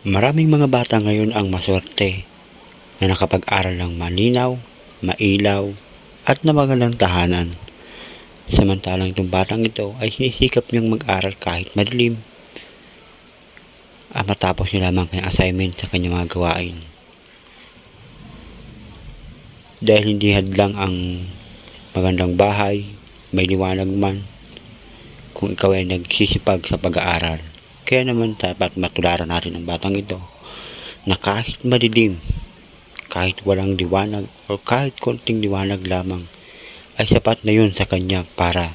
Maraming mga bata ngayon ang maswerte na nakapag-aral ng malinaw, mailaw, at na magandang tahanan. Samantalang itong batang ito ay sinisikap niyang mag-aral kahit madilim at matapos niya lamang kanyang assignment sa kanyang mga gawain. Dahil hindi hadlang ang magandang bahay, may liwanag man, kung ikaw ay nagsisipag sa pag-aaral. Kaya naman dapat matularan natin ang batang ito na kahit madilim, kahit walang liwanag o kahit konting liwanag lamang ay sapat na yun sa kanya para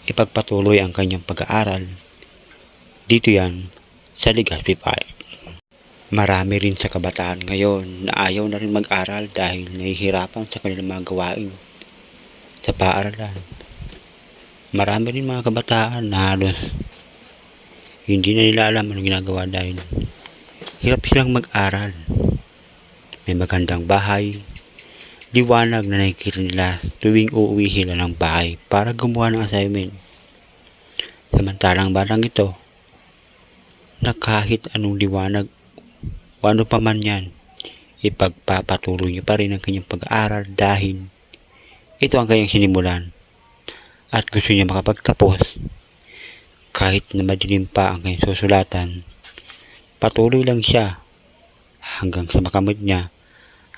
ipagpatuloy ang kanyang pag-aaral. Dito yan sa Legazpi Park. Marami rin sa kabataan ngayon na ayaw na rin mag-aral dahil nahihirapan sa kanilang mga gawain sa paaralan. Marami rin mga kabataan na halos hindi na nila alam anong ginagawa dahil hirap silang mag-aral. May magandang bahay, liwanag na nakikita nila tuwing uuwi sila ng bahay para gumawa ng assignment. Samantalang batang ito na kahit anong liwanag o ano pa man yan, ipagpapatuloy niya pa rin ang kanyang pag-aaral dahil ito ang kanyang sinimulan at gusto niya makapagtapos. Kahit na madilim pa ang kanyang susulatan, patuloy lang siya hanggang sa makamit niya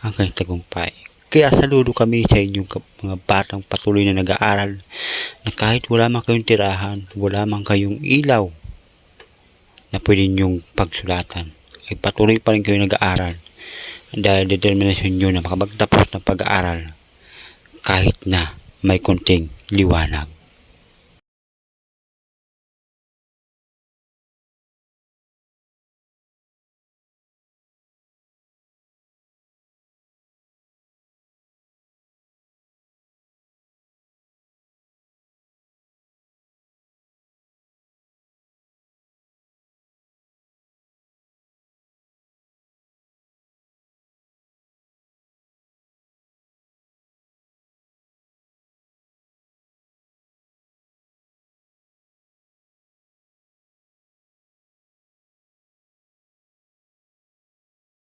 ang kanyang tagumpay. Kaya saludo kami sa inyong mga batang patuloy na nag-aaral na kahit wala man kayong tirahan, wala man kayong ilaw na pwede niyong pagsulatan, ay patuloy pa rin kayo nag-aaral dahil determinasyon niyo na makapagtapos ng pag-aaral kahit na may konting liwanag.